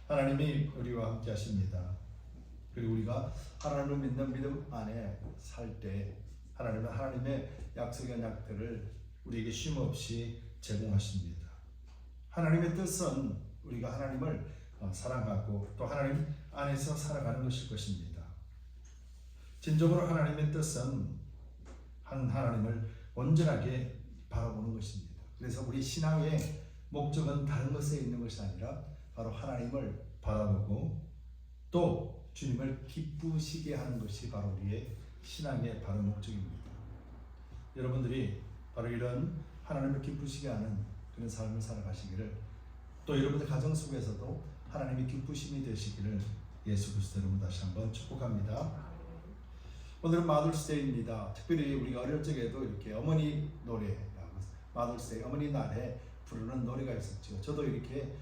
하나님이 우리와 함께 하십니다. 그리고 우리가 하나님을 믿는 믿음 안에 살 때 하나님은 하나님의 약속의 언약들을 우리에게 쉼없이 제공하십니다. 하나님의 뜻은 우리가 하나님을 사랑하고 또 하나님 안에서 살아가는 것일 것입니다. 진정으로 하나님의 뜻은 한 하나님을 온전하게 바라보는 것입니다. 그래서 우리 신앙의 목적은 다른 것에 있는 것이 아니라 바로 하나님을 바라보고 또 주님을 기쁘시게 하는 것이 바로 우리의 신앙의 바른 목적입니다. 여러분들이 바로 이런 하나님을 기쁘시게 하는 그런 삶을 살아가시기를, 또 여러분들 가정 속에서도 하나님의 기쁘심이 되시기를 예수 그리스도 이름으로 다시 한번 축복합니다. 오늘은 마더스데이입니다. 특별히 우리가 어릴 적에도 이렇게 어머니 노래라고 마더스데이 어머니 날에 부르는 노래가 있었죠. 저도 이렇게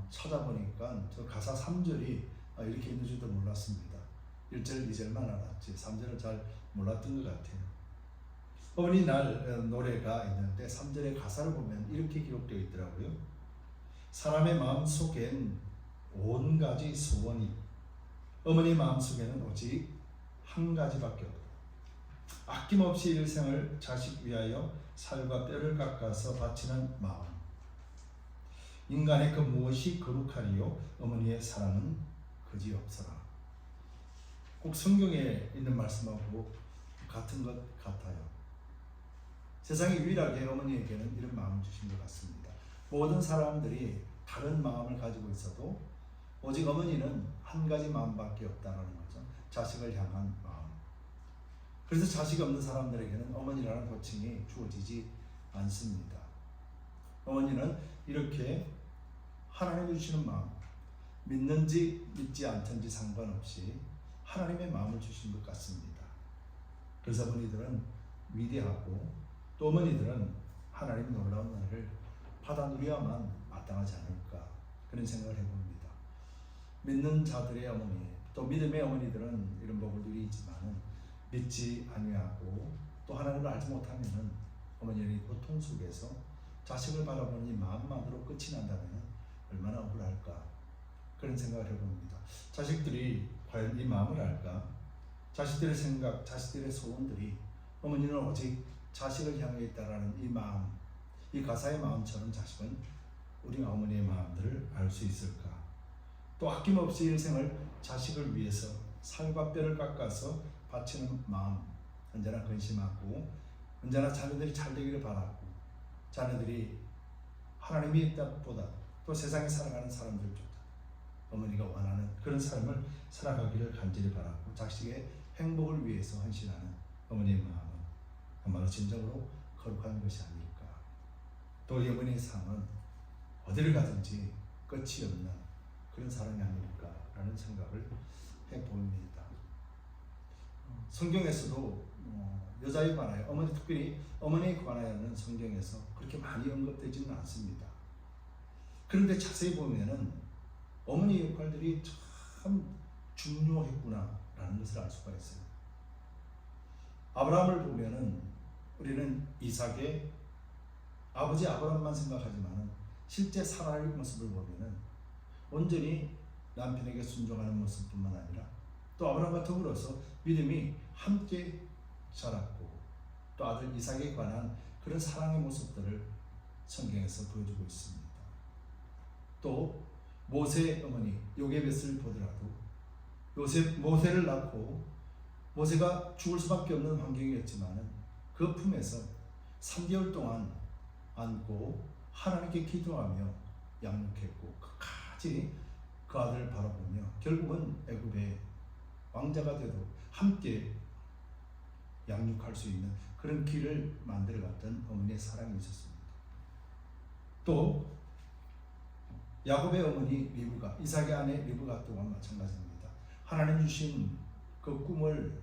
찾아보니까 저 가사 3절이 이렇게 있는 줄도 몰랐습니다. 1절, 2절만 알았지 3절은 잘 몰랐던 것 같아요. 어머니 날 노래가 있는데 3절의 가사를 보면 이렇게 기록되어 있더라고요. 사람의 마음속엔 온 가지 소원이, 어머니 마음속에는 오직 한 가지밖에 없다. 아낌없이 일생을 자식 위하여 살과 뼈를 깎아서 바치는 마음. 인간의 그 무엇이 거룩하리요? 어머니의 사랑은 그지없어라. 꼭 성경에 있는 말씀하고 같은 것 같아요. 세상에 유일하게 어머니에게는 이런 마음을 주신 것 같습니다. 모든 사람들이 다른 마음을 가지고 있어도 오직 어머니는 한 가지 마음밖에 없다는 거죠. 자식을 향한 마음. 그래서 자식이 없는 사람들에게는 어머니라는 호칭이 주어지지 않습니다. 어머니는 이렇게 하나님이 주시는 마음, 믿는지 믿지 않든지 상관없이 하나님의 마음을 주신 것 같습니다. 그래서 어머니들은 위대하고 또 어머니들은 하나님의 놀라운 은혜를 받아 누려야만 마땅하지 않을까, 그런 생각을 해봅니다. 믿는 자들의 어머니, 또 믿음의 어머니들은 이런 복을 누리지만은 믿지 아니하고 또 하나님을 알지 못하면은 어머니의 고통 속에서 자식을 바라보는 이 마음만으로 끝이 난다면 얼마나 억울할까, 그런 생각을 해봅니다. 자식들이 과연 이 마음을 알까? 자식들의 생각, 자식들의 소원들이 어머니는 오직 자식을 향해 있다라는 이 마음, 이 가사의 마음처럼 자식은 우리 어머니의 마음들을 알 수 있을까? 또 아낌없이 일생을 자식을 위해서 살과 뼈를 깎아서 바치는 마음, 언제나 근심하고 언제나 자녀들이 잘 되기를 바라고 자녀들이 하나님이 있다보다 또 세상에 살아가는 사람들보다 어머니가 원하는 그런 삶을 살아가기를 간절히 바라고 자식의 행복을 위해서 헌신하는 어머니의 마음은 정말로 진정으로 거룩한 것이 아닐까. 또 이 어머니의 삶은 어디를 가든지 끝이 없는 그런 사랑이 아닐까라는 생각을 해봅니다. 성경에서도 여자에 관하여, 어머니 특별히 어머니에 관하여는 성경에서 그렇게 많이 언급되지는 않습니다. 그런데 자세히 보면은 어머니 역할들이 참 중요했구나라는 것을 알 수가 있어요. 아브라함을 보면은 우리는 이삭의 아버지 아브라함만 생각하지만은 실제 사라의 모습을 보면은 온전히 남편에게 순종하는 모습뿐만 아니라 또 아브라함과 더불어서 믿음이 함께 자랐고 또 아들 이삭에 관한 그런 사랑의 모습들을 성경에서 보여주고 있습니다. 또 모세의 어머니 요게벳을 보더라도 모세를 낳고 모세가 죽을 수밖에 없는 환경이었지만은 그 품에서 3개월 동안 안고 하나님께 기도하며 양육했고 끝까지 그 아들을 바라보며 결국은 애굽의 왕자가 되도 함께 양육할 수 있는 그런 길을 만들어갔던 어머니의 사랑이 있었습니다. 또 야곱의 어머니 리브가, 이삭의 아내 리브가 또한 마찬가지입니다. 하나님 주신 그 꿈을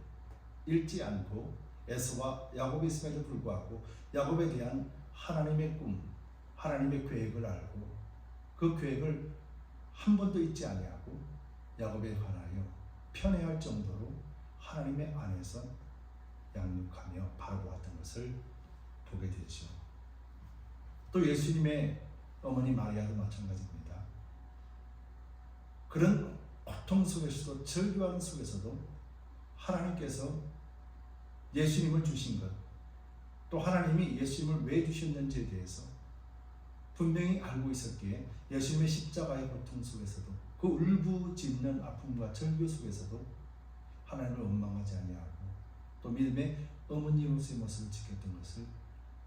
잃지 않고 에서와 야곱이 있음에도 불구하고 야곱에 대한 하나님의 꿈, 하나님의 계획을 알고 그 계획을 한 번도 잊지 아니하고 야곱에 관하여 편애할 정도로 하나님의 안에서 양육하며 바라보았던 것을 보게 되죠. 또 예수님의 어머니 마리아도 마찬가지입니다. 그런 고통 속에서도 절규하는 속에서도 하나님께서 예수님을 주신 것, 또 하나님이 예수님을 왜 주셨는지에 대해서 분명히 알고 있었기에 예수님의 십자가의 고통 속에서도 그 울부짖는 아픔과 절규 속에서도 하나님을 원망하지 아니하고 또 믿음의 어머니로서의 모습을 지켰던 것을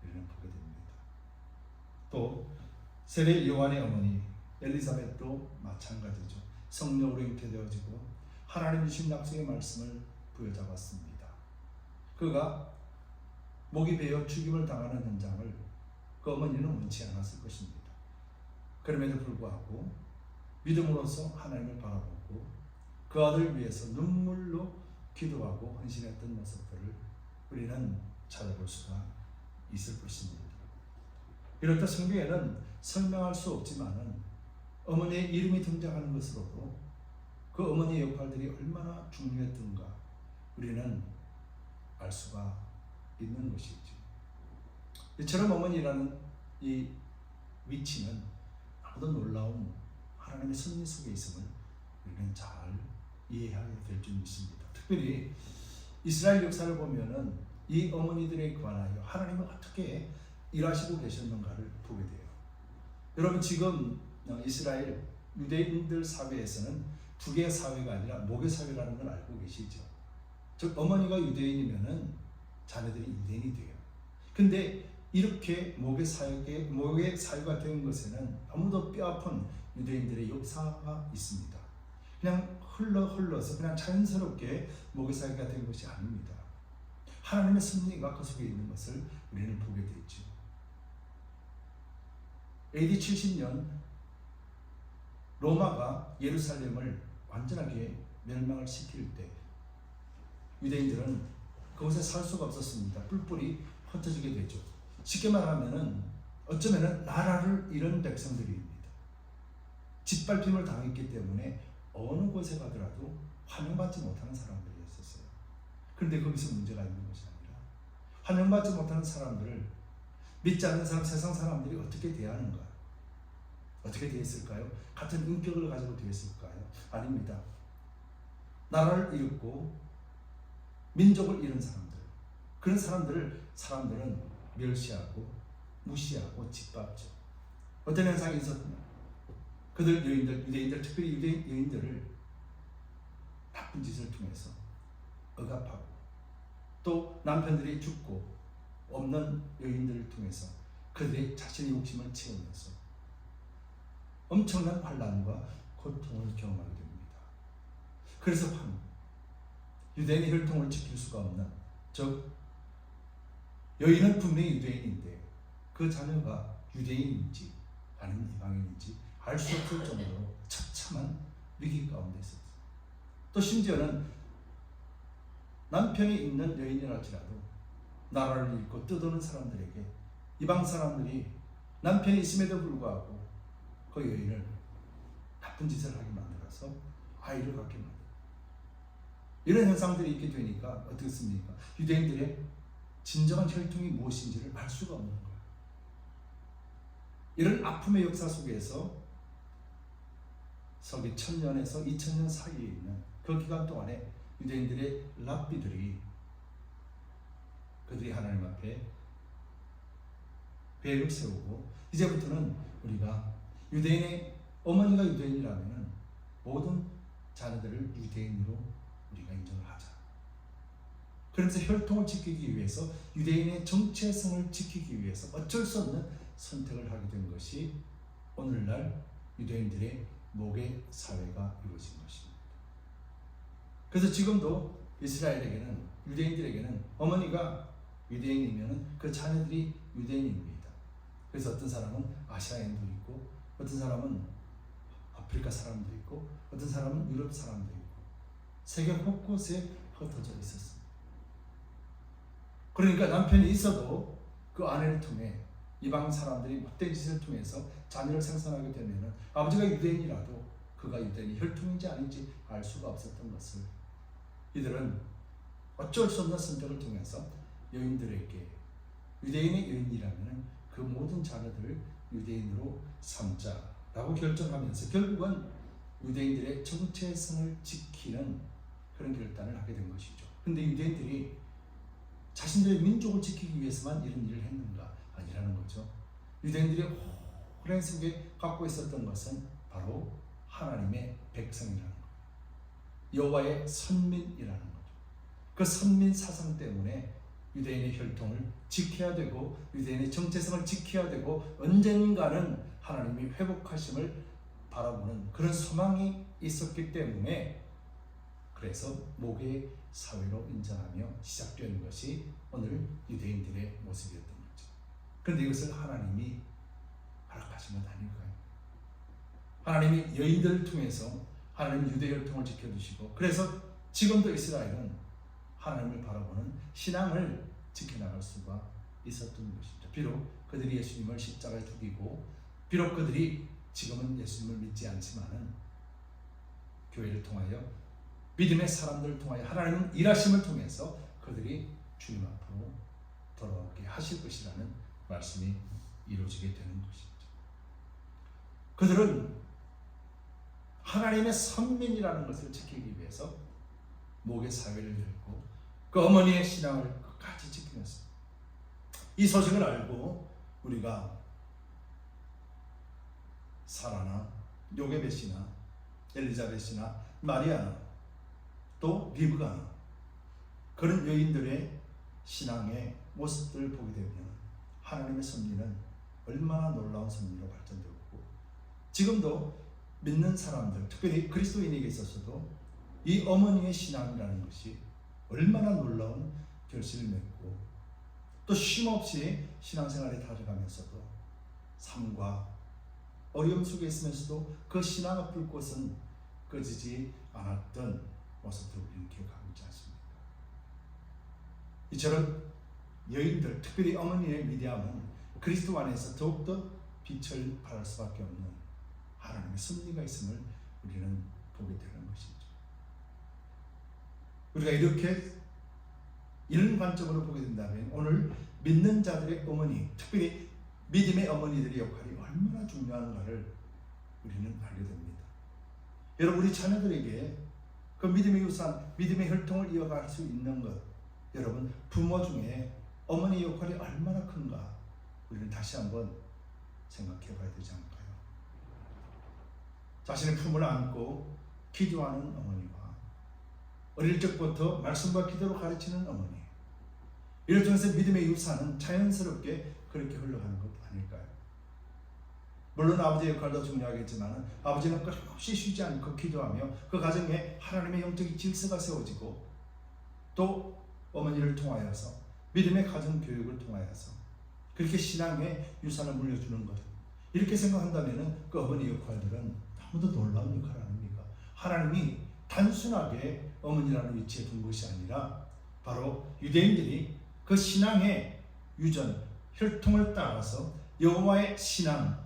우리는 보게 됩니다. 또 세례 요한의 어머니 엘리사벳도 마찬가지죠. 성령으로 잉태되어지고 하나님 주신 약속의 말씀을 부여잡았습니다. 그가 목이 베어 죽임을 당하는 현장을 그 어머니는 원치 않았을 것입니다. 그럼에도 불구하고 믿음으로써 하나님을 바라보고 그 아들을 위해서 눈물로 기도하고 헌신했던 모습들을 우리는 찾아볼 수가 있을 것입니다. 이렇다 성경에는 설명할 수 없지만은 어머니의 이름이 등장하는 것으로도 그 어머니의 역할들이 얼마나 중요했던가 우리는 알 수가 있는 것이죠. 이처럼 어머니라는 이 위치는 아무도 놀라운 하나님의 섭리 속에 있음을 우리는 잘 이해하게 될 줄 믿습니다. 특별히 이스라엘 역사를 보면은 이 어머니들에 관하여 하나님은 어떻게 일하시고 계셨는가를 보게 돼요. 여러분 지금 이스라엘 유대인들 사회에서는 두 개의 사회가 아니라 목의 사회라는 걸 알고 계시죠. 즉 어머니가 유대인이면은 자녀들이 유대인이 돼요. 근데 이렇게 목의 사회가 된 것에는 너무도 뼈아픈 유대인들의 역사가 있습니다. 그냥 흘러서 그냥 자연스럽게 목의 사회가 된 것이 아닙니다. 하나님의 섭리가 그 속에 있는 것을 우리는 보게 되죠. AD 70년 로마가 예루살렘을 완전하게 멸망을 시킬 때 유대인들은 그곳에 살 수가 없었습니다. 뿔뿔이 흩어지게 되죠. 쉽게 말하면은 어쩌면은 나라를 잃은 백성들입니다. 짓밟힘을 당했기 때문에 어느 곳에 가더라도 환영받지 못하는 사람들이었어요. 그런데 거기서 문제가 있는 것이 아니라 환영받지 못하는 사람들을 믿지 않는 사람, 세상 사람들이 어떻게 대하는가? 어떻게 되었을까요? 같은 인격을 가지고 되었을까요? 아닙니다. 나라를 잃고 민족을 잃은 사람들, 그런 사람들은 멸시하고 무시하고 짓밟죠. 어떤 현상이 있었냐? 그들 유대인들, 특별히 여인들을 나쁜 짓을 통해서 억압하고 또 남편들이 죽고 없는 여인들을 통해서 그들의 자신의 욕심을 채우면서 엄청난 환난과 고통을 경험하게 됩니다. 그래서 유대인의 혈통을 지킬 수가 없는, 즉 여인은 분명히 유대인인데 그 자녀가 유대인인지 아니면 이방인인지 알 수 없을 정도로 처참한 위기 가운데 있었어요. 또 심지어는 남편이 있는 여인이랄지라도 나라를 잃고 떠도는 사람들에게 이방 사람들이 남편이 있음에도 불구하고 그 여인을 나쁜 짓을 하게 만들어서 아이를 갖게 만들어요. 이런 현상들이 있게 되니까 어떻습니까? 유대인들의 진정한 혈통이 무엇인지를 알 수가 없는 거예요. 이런 아픔의 역사 속에서 서기 1000년에서 2000년 사이에 있는 그 기간 동안에 유대인들의 랍비들이 그들이 하나님 앞에 계획을 세우고 이제부터는 우리가 유대인의 어머니가 유대인이라면 모든 자녀들을 유대인으로 우리가 인정을 하자. 그러면서 혈통을 지키기 위해서 유대인의 정체성을 지키기 위해서 어쩔 수 없는 선택을 하게 된 것이 오늘날 유대인들의 목의 사회가 이루어진 것입니다. 그래서 지금도 이스라엘에게는 유대인들에게는 어머니가 유대인이면 그 자녀들이 유대인입니다. 그래서 어떤 사람은 아시아인도 있고 어떤 사람은 아프리카 사람도 있고 어떤 사람은 유럽 사람도 있고 세계 곳곳에 흩어져 있었습니다. 그러니까 남편이 있어도 그 아내를 통해 이방 사람들이 못된 짓을 통해서 자녀를 생산하게 되면 아버지가 유대인이라도 그가 유대인이 혈통인지 아닌지 알 수가 없었던 것을 이들은 어쩔 수 없는 선택을 통해서 여인들에게 유대인의 여인이라면 그 모든 자녀들을 유대인으로 삼자라고 결정하면서 결국은 유대인들의 정체성을 지키는 그런 결단을 하게 된 것이죠. 근데 유대인들이 자신들의 민족을 지키기 위해서만 이런 일을 했는가? 아니라는 거죠. 유대인들이 오랜 세계 갖고 있었던 것은 바로 하나님의 백성이라는 것, 여호와의 선민이라는 거죠. 그 선민 사상 때문에 유대인의 혈통을 지켜야 되고 유대인의 정체성을 지켜야 되고 언젠가는 하나님이 회복하심을 바라보는 그런 소망이 있었기 때문에 그래서 모계 사회로 인정하며 시작된 것이 오늘 유대인들의 모습이었던 거죠. 그런데 이것을 하나님이 허락하신 건 아닐까요? 하나님이 여인들을 통해서 하나님 유대 혈통을 지켜주시고 그래서 지금도 이스라엘은 하나님을 바라보는 신앙을 지켜나갈 수가 있었던 것이죠. 비록 그들이 예수님을 십자가에 죽이고 비록 그들이 지금은 예수님을 믿지 않지만은 교회를 통하여 믿음의 사람들을 통하여 하나님은 일하심을 통해서 그들이 주님 앞으로 돌아오게 하실 것이라는 말씀이 이루어지게 되는 것이죠. 그들은 하나님의 선민이라는 것을 지키기 위해서 목의 사회를 열고 그 어머니의 신앙을 끝까지 지키면서 이 소식을 알고 우리가 사라나 요게벳이나 엘리자벳이나 마리아나 또 리브가나 그런 여인들의 신앙의 모습들을 보게 되면 하나님의 섭리는 얼마나 놀라운 섭리로 발전되었고 지금도 믿는 사람들, 특별히 그리스도인에게 있어서도 이 어머니의 신앙이라는 것이 얼마나 놀라운 결실을 맺고 또 쉼없이 신앙생활에 다져가면서도 삶과 어려움 속에 있으면서도 그 신앙의 불꽃은 꺼지지 않았던 모습들을 우리는 기억하고 있지 않습니까? 이처럼 여인들, 특별히 어머니의 위대함은 그리스도 안에서 더욱더 빛을 발할 수밖에 없는 하나님의 섭리가 있음을 우리는 보게 되는 것이죠. 우리가 이렇게 이런 관점으로 보게 된다면 오늘 믿는 자들의 어머니, 특별히 믿음의 어머니들의 역할이 얼마나 중요한가를 우리는 알게 됩니다. 여러분 우리 자녀들에게 그 믿음의 유산, 믿음의 혈통을 이어갈 수 있는 것, 여러분 부모 중에 어머니 역할이 얼마나 큰가 우리는 다시 한번 생각해 봐야 되지 않을까요? 자신의 품을 안고 기도하는 어머니와 어릴 적부터 말씀과 기도로 가르치는 어머니, 이를 통해서 믿음의 유산은 자연스럽게 그렇게 흘러가는 것 아닐까요? 물론 아버지의 역할도 중요하겠지만 아버지는 끊임없이 쉬지 않고 기도하며 그 가정에 하나님의 영적인 질서가 세워지고 또 어머니를 통하여서 믿음의 가정 교육을 통하여서 그렇게 신앙의 유산을 물려주는 것, 이렇게 생각한다면 그 어머니 역할들은 너무도 놀라운 역할 아닙니까? 하나님이 단순하게 어머니라는 위치에 둔 것이 아니라 바로 유대인들이 그 신앙의 유전, 혈통을 따라서 여호와의 신앙,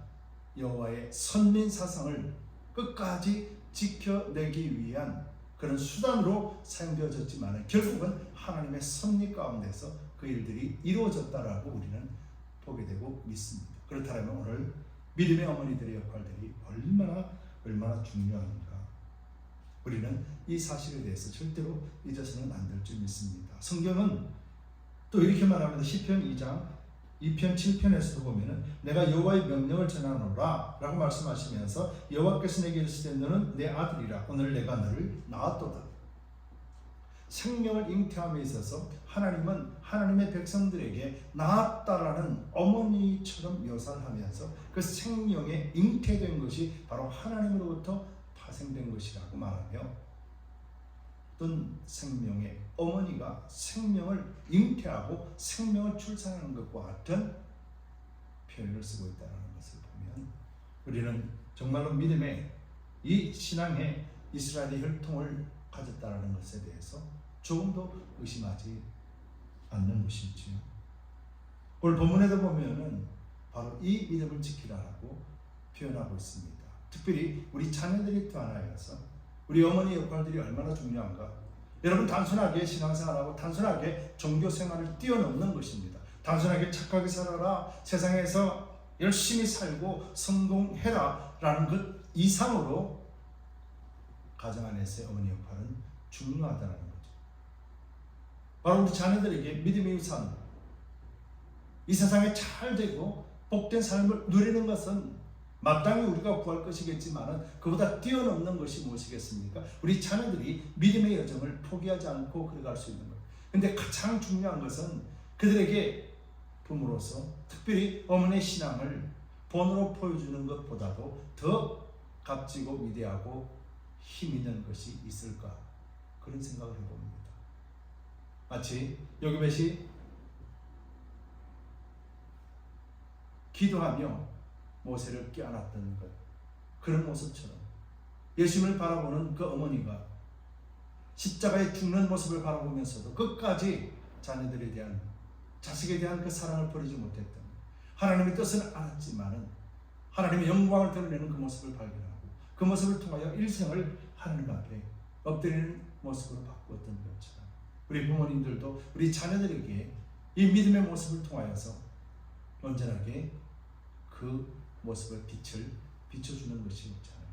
여호와의 선민 사상을 끝까지 지켜내기 위한 그런 수단으로 사용되어졌지만 결국은 하나님의 섭리 가운데서 그 일들이 이루어졌다라고 우리는 보게 되고 믿습니다. 그렇다면 오늘 믿음의 어머니들의 역할들이 얼마나 중요한가, 우리는 이 사실에 대해서 절대로 잊어서는 안 될 줄 믿습니다. 성경은 또 이렇게 말합니다. 시편 2장 2편 7편에서도 보면은 내가 여호와의 명령을 전하노라 라고 말씀하시면서 여호와께서 내게 이르시되 너는 내 아들이라 오늘 내가 너를 낳았도다. 생명을 잉태함에 있어서 하나님은 하나님의 백성들에게 낳았다라는 어머니처럼 묘사를 하면서 그 생명에 잉태된 것이 바로 하나님으로부터 파생된 것이라고 말하며 어떤 생명의 어머니가 생명을 잉태하고 생명을 출산하는 것과 같은 표현을 쓰고 있다는 것을 보면 우리는 정말로 믿음의 이 신앙의 이스라엘의 혈통을 가졌다는 것에 대해서 조금도 의심하지 않는 것이지요. 오늘 본문에도 보면은 바로 이 믿음을 지키라고 표현하고 있습니다. 특별히 우리 자녀들이 태어나서 우리 어머니 역할들이 얼마나 중요한가. 여러분 단순하게 신앙생활하고 단순하게 종교생활을 뛰어넘는 것입니다. 단순하게 착하게 살아라, 세상에서 열심히 살고 성공해라 라는 것 이상으로 가정 안에서의 어머니 역할은 중요하다는 거죠. 바로 우리 자녀들에게 믿음의 유산, 이 세상에 잘 되고 복된 삶을 누리는 것은 마땅히 우리가 구할 것이겠지만 그보다 뛰어넘는 것이 무엇이겠습니까? 우리 자녀들이 믿음의 여정을 포기하지 않고 걸어갈 수 있는 거예요. 근데 가장 중요한 것은 그들에게 부모로서 특별히 어머니의 신앙을 본으로 보여주는 것보다도 더 값지고 위대하고 힘 있는 것이 있을까? 그런 생각을 해봅니다. 마치 요게벳이 기도하며 모세를 껴안았던 것, 그런 모습처럼 예수님을 바라보는 그 어머니가 십자가에 죽는 모습을 바라보면서도 끝까지 자녀들에 대한, 자식에 대한 그 사랑을 버리지 못했던, 하나님의 뜻은 알았지만은 하나님의 영광을 드러내는 그 모습을 발견하고 그 모습을 통하여 일생을 하나님 앞에 엎드리는 모습으로 바꾸었던 것처럼 우리 부모님들도 우리 자녀들에게 이 믿음의 모습을 통하여서 온전하게 그 모습을 비춰주는 것이 있잖아요.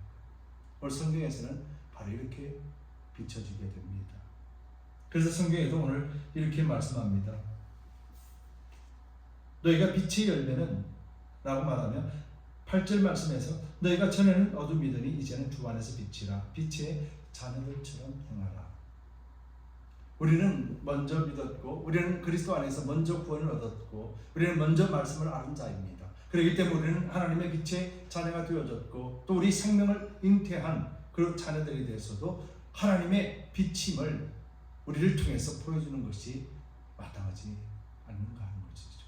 오늘 성경에서는 바로 이렇게 비춰지게 됩니다. 그래서 성경에도 오늘 이렇게 말씀합니다. 너희가 빛의 열매는 라고 말하면 8절 말씀에서 너희가 전에는 어둠이더니 이제는 주 안에서 빛이라, 빛의 자녀들처럼 행하라. 우리는 먼저 믿었고 우리는 그리스도 안에서 먼저 구원을 얻었고 우리는 먼저 말씀을 아는 자입니다. 그렇기 때문에 우리는 하나님의 빛의 자녀가 되어졌고 또 우리 생명을 잉태한 그 자녀들에 대해서도 하나님의 비침을 우리를 통해서 보여주는 것이 마땅하지 않는가 하는 것이죠.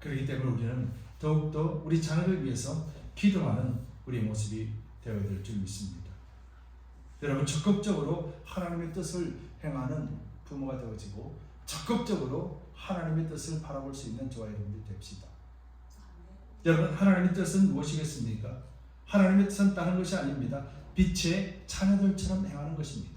그렇기 때문에 우리는 더욱더 우리 자녀를 위해서 기도하는 우리의 모습이 되어야 될 줄 믿습니다. 여러분, 적극적으로 하나님의 뜻을 행하는 부모가 되어지고 적극적으로 하나님의 뜻을 바라볼 수 있는 저와 여러분들이 됩시다. 여러분, 하나님의 뜻은 무엇이겠습니까? 하나님의 뜻은 다른 것이 아닙니다. 빛의 자녀들처럼 행하는 것입니다.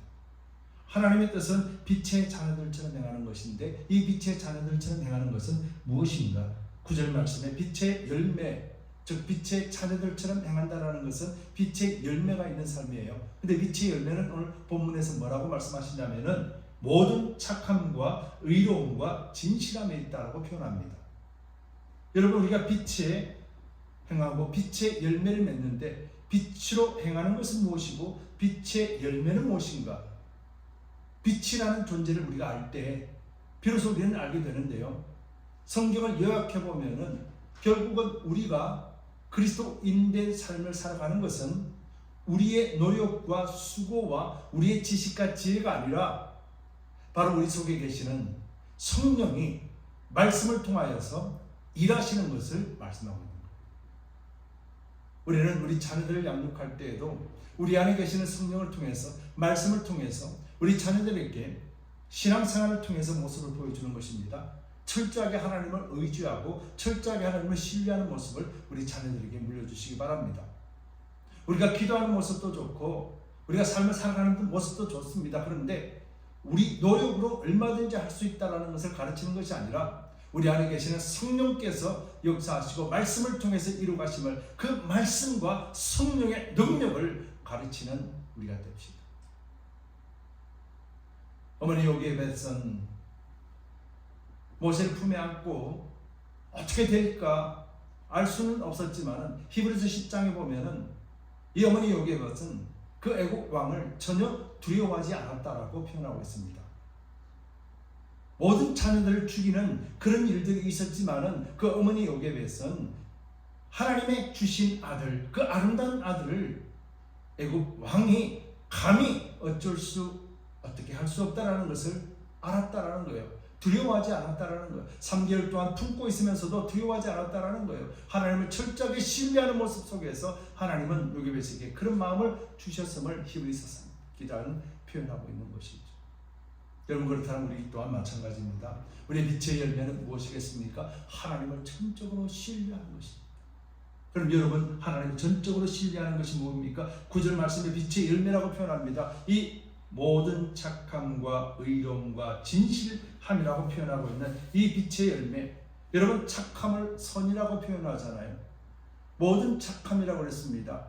하나님의 뜻은 빛의 자녀들처럼 행하는 것인데 이 빛의 자녀들처럼 행하는 것은 무엇인가? 9절 말씀에 빛의 열매, 즉 빛의 자녀들처럼 행한다라는 것은 빛의 열매가 있는 삶이에요. 근데 빛의 열매는 오늘 본문에서 뭐라고 말씀하시냐면은 모든 착함과 의로움과 진실함에 있다라고 표현합니다. 여러분, 우리가 빛에 행하고 빛의 열매를 맺는데 빛으로 행하는 것은 무엇이고 빛의 열매는 무엇인가? 빛이라는 존재를 우리가 알 때 비로소 우리는 알게 되는데요. 성경을 요약해 보면은 결국은 우리가 그리스도인된 삶을 살아가는 것은 우리의 노력과 수고와 우리의 지식과 지혜가 아니라 바로 우리 속에 계시는 성령이 말씀을 통하여서 일하시는 것을 말씀하고 있는 거예요. 우리는 우리 자녀들을 양육할 때에도 우리 안에 계시는 성령을 통해서, 말씀을 통해서 우리 자녀들에게 신앙생활을 통해서 모습을 보여주는 것입니다. 철저하게 하나님을 의지하고 철저하게 하나님을 신뢰하는 모습을 우리 자녀들에게 물려주시기 바랍니다. 우리가 기도하는 모습도 좋고 우리가 삶을 살아가는 모습도 좋습니다. 그런데 우리 노력으로 얼마든지 할 수 있다는 것을 가르치는 것이 아니라 우리 안에 계시는 성령께서 역사하시고 말씀을 통해서 이루가심을, 그 말씀과 성령의 능력을 가르치는 우리가 됩시다. 어머니 요게벳은 모세를 품에 안고 어떻게 될까 알 수는 없었지만 히브리서 10장에 보면은 이 어머니 요게벳은 그 애국 왕을 전혀 두려워하지 않았다라고 표현하고 있습니다. 모든 자녀들을 죽이는 그런 일들이 있었지만은 그 어머니 요게벳은 하나님의 주신 아들, 그 아름다운 아들을 애국 왕이 감히 어떻게 할 수 없다라는 것을 알았다라는 거예요. 두려워하지 않았다라는 거예요. 3개월 동안 품고 있으면서도 두려워하지 않았다라는 거예요. 하나님을 철저하게 신뢰하는 모습 속에서 하나님은 요게벳에게 그런 마음을 주셨음을 히브리서 기자는 표현하고 있는 것이죠. 여러분, 그렇다면 우리 또한 마찬가지입니다. 우리의 빛의 열매는 무엇이겠습니까? 하나님을 전적으로 신뢰하는 것입니다. 그럼 여러분, 하나님을 전적으로 신뢰하는 것이 뭡니까? 9절 말씀에 빛의 열매라고 표현합니다. 이 모든 착함과 의로움과 진실함이라고 표현하고 있는 이 빛의 열매, 여러분, 착함을 선이라고 표현하잖아요. 모든 착함이라고 그랬습니다.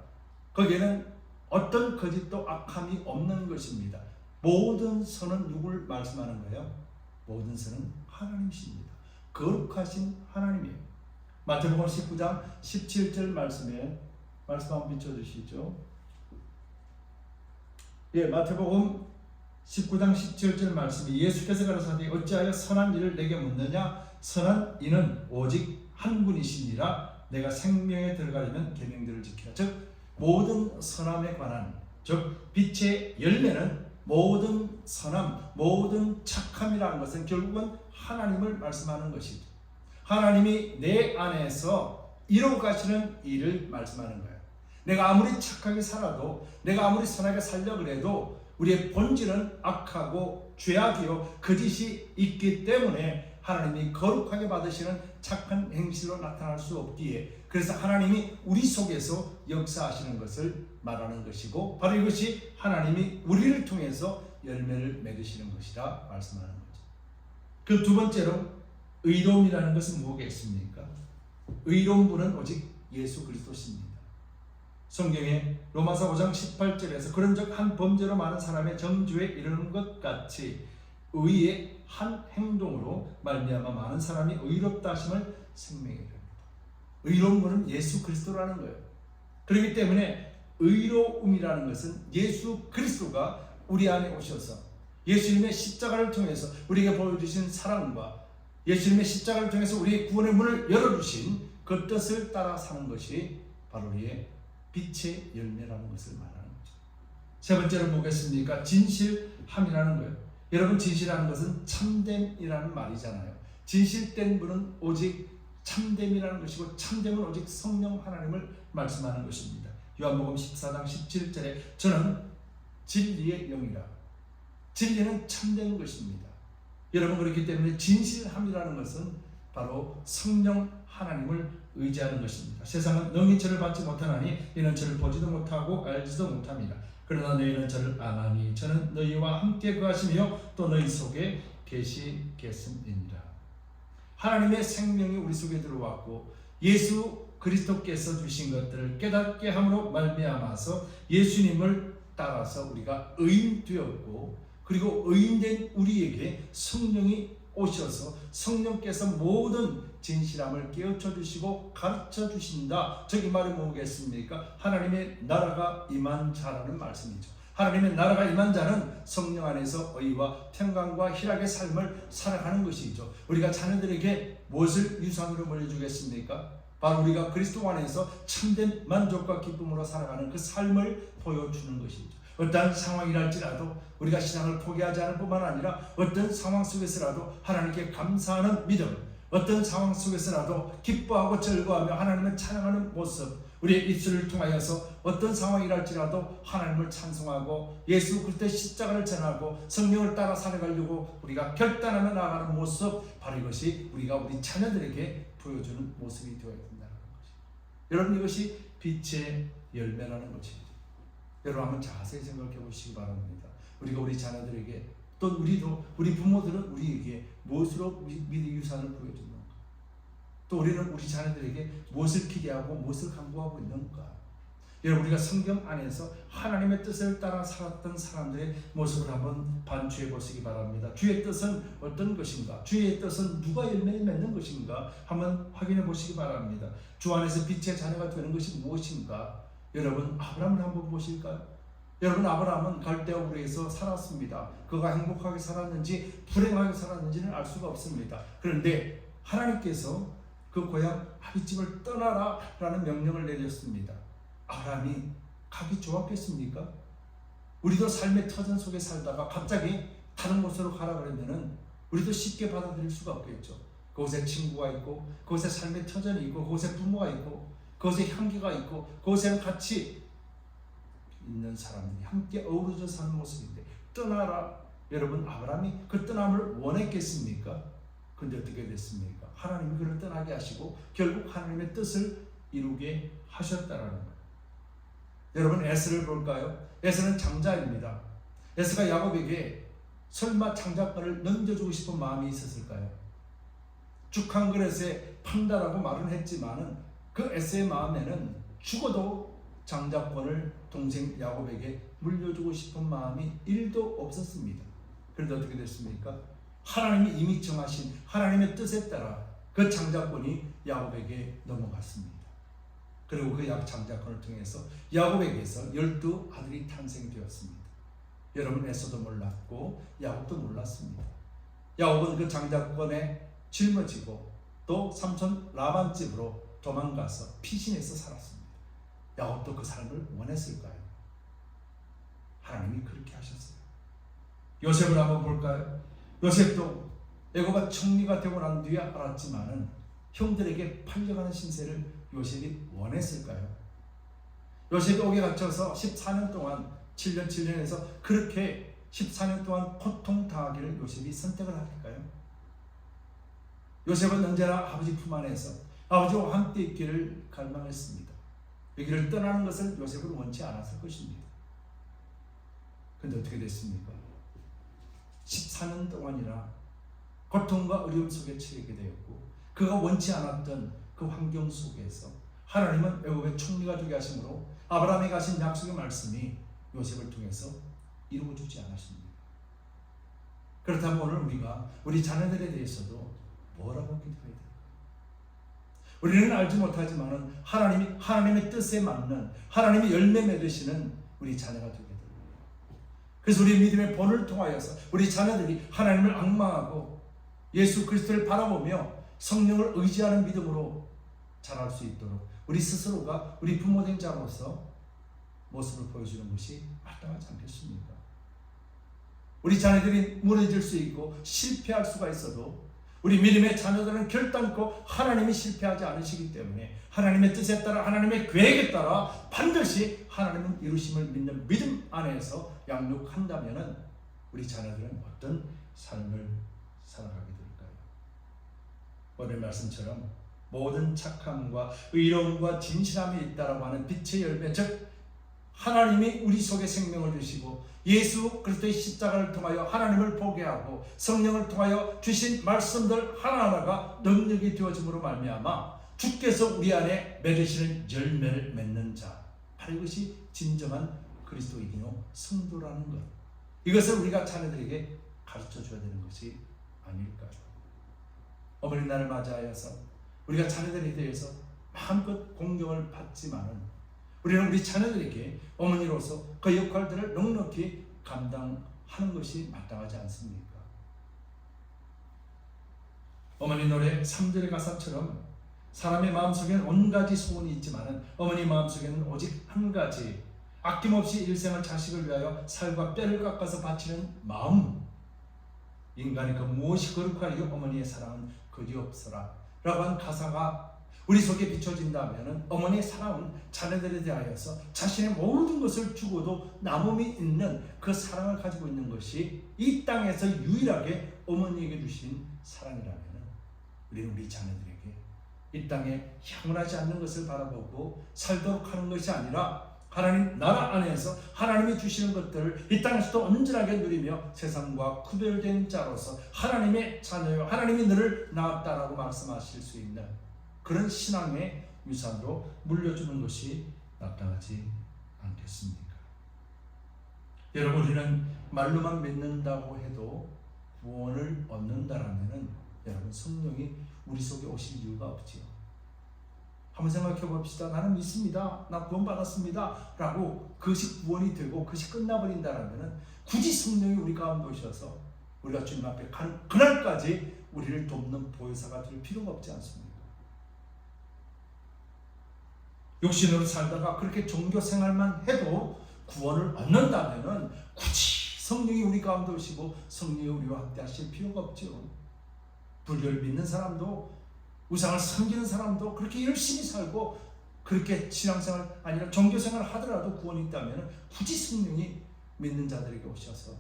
거기에는 어떤 거짓도 악함이 없는 것입니다. 모든 선은 누굴 말씀하는 거예요? 모든 선은 하나님이십니다. 거룩하신 하나님이에요. 마태복음 19장 17절 말씀 한번 비춰주시죠. 예, 마태복음 19장 17절 말씀이 예수께서 가라사대 어찌하여 선한 일을 내게 묻느냐? 선한 이는 오직 한 분이시니라. 내가 생명에 들어가려면 계명들을 지키라. 즉 모든 선함에 관한, 즉 빛의 열매는 모든 선함, 모든 착함이라는 것은 결국은 하나님을 말씀하는 것이죠. 하나님이 내 안에서 이루어가시는 일을 말씀하는 거예요. 내가 아무리 착하게 살아도, 내가 아무리 선하게 살려고 해도 우리의 본질은 악하고 죄악이요 거짓이 있기 때문에 하나님이 거룩하게 받으시는 착한 행실로 나타날 수 없기에, 그래서 하나님이 우리 속에서 역사하시는 것을 말하는 것이고, 바로 이것이 하나님이 우리를 통해서 열매를 맺으시는 것이라 말씀하는 거죠. 그 두 번째로 의로움이라는 것은 무엇이겠습니까? 의로운 분은 오직 예수 그리스도십니다. 성경에 로마서 5장 18절에서 그런즉 한 범죄로 많은 사람의 정죄에 이르는 것 같이 의의 한 행동으로 말미암아 많은 사람이 의롭다 하심을 생명에 이릅니다. 의로운 분은 예수 그리스도라는 거예요. 그렇기 때문에 의로움이라는 것은 예수 그리스도가 우리 안에 오셔서 예수님의 십자가를 통해서 우리에게 보여주신 사랑과 예수님의 십자가를 통해서 우리의 구원의 문을 열어주신 그 뜻을 따라 사는 것이 바로 우리의 빛의 열매라는 것을 말하는 거죠. 세 번째로 보겠습니까? 진실함이라는 거예요. 여러분, 진실하는 것은 참됨이라는 말이잖아요. 진실된 분은 오직 참됨이라는 것이고, 참됨은 오직 성령 하나님을 말씀하는 것입니다. 요한복음 14장 17절에 저는 진리의 영이라. 진리는 참된 것입니다. 여러분, 그렇기 때문에 진실함이라는 것은 바로 성령 하나님을 의지하는 것입니다. 세상은 능히 저를 받지 못하나니 이는 저를 보지도 못하고 알지도 못합니다. 그러나 너희는 저를 아나니 저는 너희와 함께 거하시며 또 너희 속에 계시겠음이니라. 하나님의 생명이 우리 속에 들어왔고 예수 그리스도께서 주신 것들을 깨닫게 함으로 말미암아서 예수님을 따라서 우리가 의인 되었고, 그리고 의인된 우리에게 성령이 오셔서 성령께서 모든 진실함을 깨우쳐 주시고 가르쳐 주신다. 저기 말이 뭐겠습니까? 하나님의 나라가 임한 자라는 말씀이죠. 하나님의 나라가 임한 자는 성령 안에서 의와 평강과 희락의 삶을 살아가는 것이죠. 우리가 자녀들에게 무엇을 유산으로 물려주겠습니까? 바로 우리가 그리스도 안에서 참된 만족과 기쁨으로 살아가는 그 삶을 보여주는 것이죠. 어떤 상황이랄지라도 우리가 신앙을 포기하지 않을 뿐만 아니라 어떤 상황 속에서라도 하나님께 감사하는 믿음, 어떤 상황 속에서라도 기뻐하고 즐거워하며 하나님을 찬양하는 모습, 우리의 입술을 통하여서 어떤 상황이랄지라도 하나님을 찬송하고 예수 그리스도의 십자가를 전하고 성령을 따라 살아가려고 우리가 결단하며 나아가는 모습, 바로 이것이 우리가 우리 자녀들에게 보여주는 모습이 되어야 된다는 것입니다. 여러분, 이것이 빛의 열매라는 것입니다. 여러분, 한번 자세히 생각해 보시기 바랍니다. 우리가 우리 자녀들에게, 또 우리 부모들은 우리에게 무엇으로 미래 유산을 보여주는가? 또 우리는 우리 자녀들에게 무엇을 기대하고 무엇을 강구하고 있는가? 여러분, 우리가 성경 안에서 하나님의 뜻을 따라 살았던 사람들의 모습을 한번 반추해 보시기 바랍니다. 주의 뜻은 어떤 것인가? 주의 뜻은 누가 열매를 맺는 것인가? 한번 확인해 보시기 바랍니다. 주 안에서 빛의 자녀가 되는 것이 무엇인가? 여러분, 아브라함을 한번 보실까요? 여러분, 아브라함은 갈대아 우르에서 살았습니다. 그가 행복하게 살았는지 불행하게 살았는지는 알 수가 없습니다. 그런데 하나님께서 그 고향 아비집을 떠나라 라는 명령을 내렸습니다. 아브라함이 가기 좋았겠습니까? 우리도 삶의 터전 속에 살다가 갑자기 다른 곳으로 가라 그러면은 우리도 쉽게 받아들일 수가 없겠죠. 그곳에 친구가 있고, 그곳에 삶의 터전이 있고, 그곳에 부모가 있고, 그곳에 향기가 있고, 그곳에는 같이 있는 사람들이 함께 어우러져 사는 모습인데 떠나라. 여러분, 아브라함이 그 떠남을 원했겠습니까? 그런데 어떻게 됐습니까? 하나님이 그를 떠나게 하시고 결국 하나님의 뜻을 이루게 하셨다라는 거예요. 여러분, 에스를 볼까요? 에스는 장자입니다. 에스가 야곱에게 설마 장자권을 넘겨주고 싶은 마음이 있었을까요? 죽한 그릇에 판다라고 말은 했지만은 그 에스의 마음에는 죽어도 장자권을 동생 야곱에게 물려주고 싶은 마음이 1도 없었습니다. 그런데 어떻게 됐습니까? 하나님이 이미 정하신 하나님의 뜻에 따라 그 장자권이 야곱에게 넘어갔습니다. 그리고 그 장자권을 통해서 야곱에게서 12아들이 탄생되었습니다. 여러분 에서도 몰랐고 야곱도 몰랐습니다. 야곱은 그 장자권에 짊어지고 또 삼촌 라반 집으로 도망가서 피신해서 살았습니다. 야곱도 그 삶을 원했을까요? 하나님이 그렇게 하셨어요. 요셉을 한번 볼까요? 요셉도 애고가 총리가 되고 난 뒤에 알았지만은 형들에게 팔려가는 신세를 요셉이 원했을까요? 요셉이 옥에 갇혀서 14년 동안 7년 7년에서 그렇게 14년 동안 고통당하기를 요셉이 선택을 할까요? 요셉은 언제나 아버지 품 안에서 아버지와 함께 있기를 갈망했습니다. 여기를 떠나는 것을 요셉은 원치 않았을 것입니다. 그런데 어떻게 됐습니까? 14년 동안이나 고통과 어려움 속에 처하게 되었고 그가 원치 않았던 그 환경 속에서 하나님은 애굽의 총리가 되게 하심으로 아브라함에게 하신 약속의 말씀이 요셉을 통해서 이루어지지 않았습니다. 그렇다면 오늘 우리가 우리 자녀들에 대해서도 뭐라고 기도해야 될까? 우리는 알지 못하지만 하나님이 하나님의 뜻에 맞는 하나님이 열매 맺으시는 우리 자녀가 되게 됩니다. 그래서 우리 믿음의 본을 통하여서 우리 자녀들이 하나님을 앙망하고 예수 그리스도를 바라보며 성령을 의지하는 믿음으로 자랄 수 있도록 우리 스스로가 우리 부모된 자로서 모습을 보여주는 것이 마땅하지 않겠습니까? 우리 자녀들이 무너질 수 있고 실패할 수가 있어도 우리 믿음의 자녀들은 결단코 하나님이 실패하지 않으시기 때문에 하나님의 뜻에 따라 하나님의 계획에 따라 반드시 하나님은 이루심을 믿는 믿음 안에서 양육한다면 우리 자녀들은 어떤 삶을 살아가게 될까요? 오늘 말씀처럼 모든 착함과 의로움과 진실함이 있다라고 하는 빛의 열매, 즉 하나님이 우리 속에 생명을 주시고 예수 그리스도의 십자가를 통하여 하나님을 보게 하고 성령을 통하여 주신 말씀들 하나하나가 능력이 되어짐으로 말미암아 주께서 우리 안에 맺으시는 열매를 맺는 자, 바로 이것이 진정한 그리스도인이요 성도라는 것, 이것을 우리가 자녀들에게 가르쳐 줘야 되는 것이 아닐까요? 어머니날을 맞이하여서 우리가 자녀들에 대해서 마음껏 공경을 받지만은 우리는 우리 자녀들에게 어머니로서 그 역할들을 넉넉히 감당하는 것이 마땅하지 않습니까? 어머니 노래 3절의 가사처럼 사람의 마음속에는 온가지 소원이 있지만 어머니 마음속에는 오직 한 가지, 아낌없이 일생을 자식을 위하여 살과 뼈를 깎아서 바치는 마음. 인간의 그 무엇이 거룩하리요 어머니의 사랑은 그리없어라 라고 한 가사가 우리 속에 비춰진다면 어머니의 사랑은 자녀들에 대하여서 자신의 모든 것을 주고도 남음이 있는 그 사랑을 가지고 있는 것이 이 땅에서 유일하게 어머니에게 주신 사랑이라면 우리는 우리 자녀들에게 이 땅에 향원하지 않는 것을 바라보고 살도록 하는 것이 아니라 하나님 나라 안에서 하나님이 주시는 것들을 이 땅에서도 온전하게 누리며 세상과 구별된 자로서 하나님의 자녀요 하나님이 너를 낳았다라고 말씀하실 수 있는 그런 신앙의 유산으로 물려주는 것이 마땅하지 않겠습니까? 여러분, 우리는 말로만 믿는다고 해도 구원을 얻는다라면 여러분 성령이 우리 속에 오실 이유가 없지요. 한번 생각해 봅시다. 나는 믿습니다. 나 구원 받았습니다. 라고 그것이 구원이 되고 그것이 끝나버린다라면 굳이 성령이 우리 가운데 오셔서 우리가 주님 앞에 가는 그날까지 우리를 돕는 보혜사가 될 필요가 없지 않습니까? 육신으로 살다가 그렇게 종교 생활만 해도 구원을 얻는다면 굳이 성령이 우리 가운데 오시고 성령이 우리와 함께 하실 필요가 없죠. 불교를 믿는 사람도 우상을 섬기는 사람도 그렇게 열심히 살고 그렇게 신앙생활 아니라 종교생활을 하더라도 구원이 있다면 굳이 성령이 믿는 자들에게 오셔서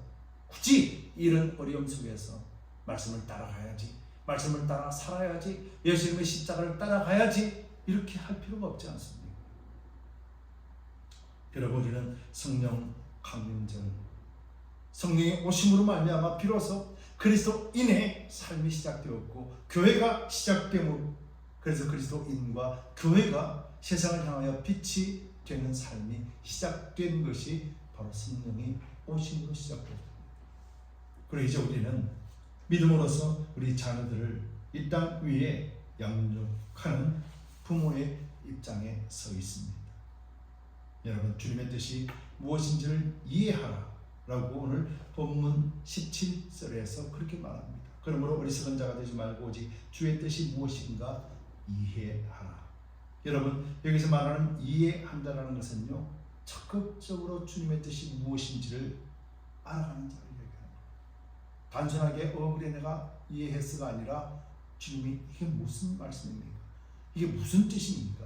굳이 이런 어려움 속에서 말씀을 따라가야지, 말씀을 따라 살아야지, 예수님의 십자가를 따라가야지 이렇게 할 필요가 없지 않습니까? 여러분, 우리는 성령 강림절, 성령의 오심으로 말미암아 비로소 그리스도인의 삶이 시작되었고 교회가 시작됨으로, 그래서 그리스도인과 교회가 세상을 향하여 빛이 되는 삶이 시작된 것이 바로 성령이 오심으로 시작됩니다. 그리고 이제 우리는 믿음으로써 우리 자녀들을 이 땅 위에 양육하는 부모의 입장에 서 있습니다. 여러분, 주님의 뜻이 무엇인지를 이해하라 라고 오늘 본문 17절에서 그렇게 말합니다. 그러므로 어리석은 자가 되지 말고 오직 주의 뜻이 무엇인가 이해하라. 여러분, 여기서 말하는 이해한다라는 것은요, 적극적으로 주님의 뜻이 무엇인지를 알아가는 자를 얘기합니다. 단순하게 그래 내가 이해했어가 아니라 주님이 이게 무슨 말씀입니까? 이게 무슨 뜻입니까?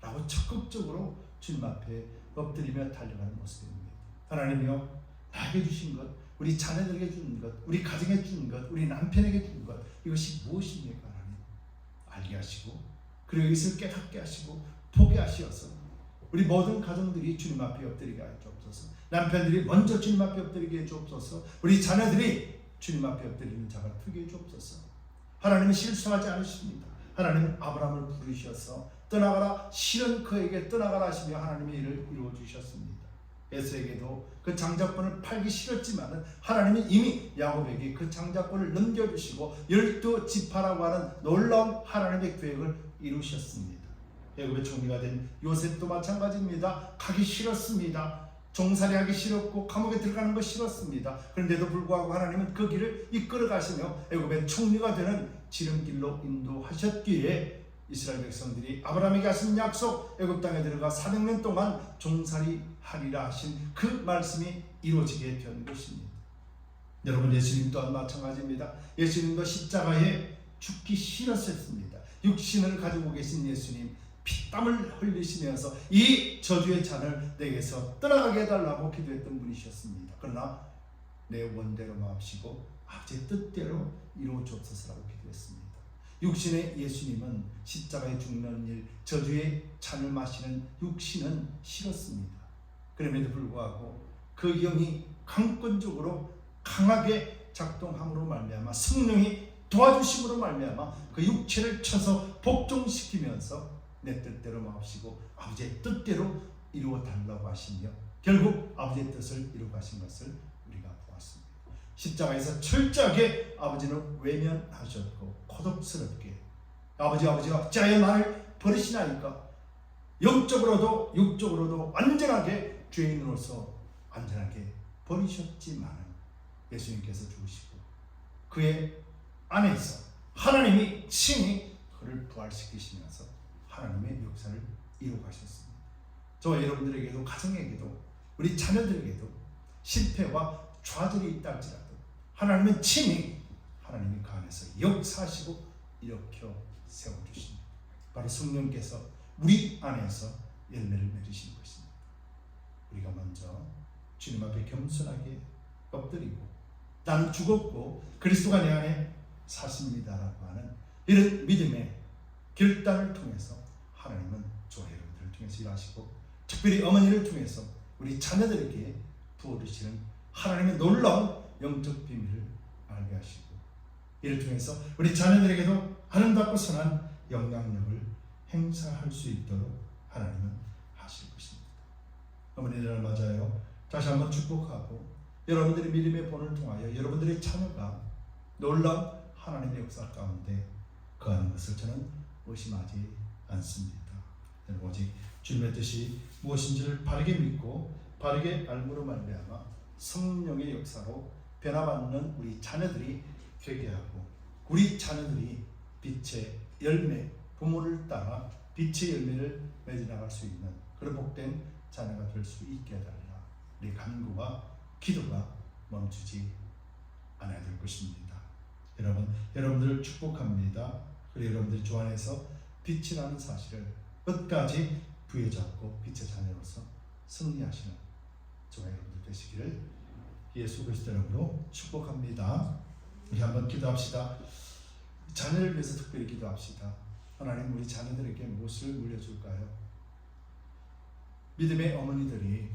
라고 적극적으로 주님 앞에 엎드리며 달려가는 모습입니다. 하나님이요, 나에게 주신 것, 우리 자녀들에게 주는 것, 우리 가정에 주는 것, 우리 남편에게 주는 것, 이것이 무엇입니까? 하나님 알게 하시고, 그리고 이것을 깨닫게 하시고 보게 하시어서 우리 모든 가정들이 주님 앞에 엎드리게 하여 주옵소서. 남편들이 먼저 주님 앞에 엎드리게 해 주옵소서. 우리 자녀들이 주님 앞에 엎드리는 자가 되게 해 주옵소서. 하나님은 실수하지 않으십니다. 하나님은 아브라함을 부르셔서 떠나가라, 실은 그에게 떠나가라 하시며 하나님의 일을 이루어 주셨습니다. 에서에게도 그 장자권을 팔기 싫었지만 하나님이 이미 야곱에게 그 장자권을 넘겨주시고 12지파라고 하는 놀라운 하나님의 계획을 이루셨습니다. 애굽의 총리가 된 요셉도 마찬가지입니다. 가기 싫었습니다. 종살이하기 싫었고 감옥에 들어가는 거 싫었습니다. 그런데도 불구하고 하나님은 그 길을 이끌어 가시며 애굽의 총리가 되는 지름길로 인도하셨기에 이스라엘 백성들이 아브라함에게 하신 약속, 애굽 땅에 들어가 400년 동안 종살이하리라 하신 그 말씀이 이루어지게 된 것입니다. 여러분, 예수님 또한 마찬가지입니다. 예수님도 십자가에 죽기 싫었습니다. 육신을 가지고 계신 예수님, 피땀을 흘리시면서 이 저주의 잔을 내게서 떠나가게 해달라고 기도했던 분이셨습니다. 그러나 내 원대로 마옵시고 아버지의 뜻대로 이루어 주옵소서라고 기도했습니다. 육신의 예수님은 십자가에 죽는 일, 저주의 잔을 마시는 육신은 싫었습니다. 그럼에도 불구하고 그 영이 강권적으로 강하게 작동함으로 말미암아 성령이 도와주심으로 말미암아 그 육체를 쳐서 복종시키면서 내 뜻대로 마옵시고 아버지의 뜻대로 이루어 달라고 하시며 결국 아버지의 뜻을 이루어 가신 것을 우리가 보았습니다. 십자가에서 철저하게 아버지는 외면하셨고 고독스럽게 아버지가 어찌하여 나를 버리시나이까, 영적으로도 육적으로도 완전하게 죄인으로서 완전하게 버리셨지만 예수님께서 죽으시고 그의 안에서 하나님이 친히 그를 부활시키시면서 하나님의 역사를 이루어 가셨습니다. 저와 여러분들에게도, 가정에게도, 우리 자녀들에게도 실패와 좌절이 있다 할지라도 하나님은 친히 하나님이 그 안에서 역사하시고 일으켜 세워주십니다. 바로 성령께서 우리 안에서 열매를 맺으신 것입니다. 우리가 먼저 주님 앞에 겸손하게 엎드리고 나는 죽었고 그리스도가 내 안에 사십니다라고 하는 이런 믿음의 결단을 통해서 하나님은 저와 여러분들을 통해서 일하시고 특별히 어머니를 통해서 우리 자녀들에게 부어주시는 하나님의 놀라운 영적 비밀을 알게 하시고 이를 통해서 우리 자녀들에게도 아름답고 선한 영향력을 행사할 수 있도록 하나님은 하실 것입니다. 어머니들을 맞아요. 다시 한번 축복하고 여러분들의 믿음의 본을 통하여 여러분들의 자녀가 놀라운 하나님의 역사 가운데 거하는 것을 저는 의심하지 않습니다. 오직 주님의 뜻이 무엇인지를 바르게 믿고 바르게 알므로 말미암아 성령의 역사로 변화받는 우리 자녀들이 되게 하고 우리 자녀들이 빛의 열매, 부모를 따라 빛의 열매를 맺어나갈 수 있는 그런 복된 자녀가 될 수 있게 해달라. 우리 간구와 기도가 멈추지 않아야 될 것입니다. 여러분들을 축복합니다. 그리고 여러분들이 주 안에서 빛이라는 사실을 끝까지 부여잡고 빛의 자녀로서 승리하시는 저와 여러분들 되시기를 예수 그리스도 이름으로 축복합니다. 우리 한번 기도합시다. 자녀를 위해서 특별히 기도합시다. 하나님, 우리 자녀들에게 무엇을 물려줄까요? 믿음의 어머니들이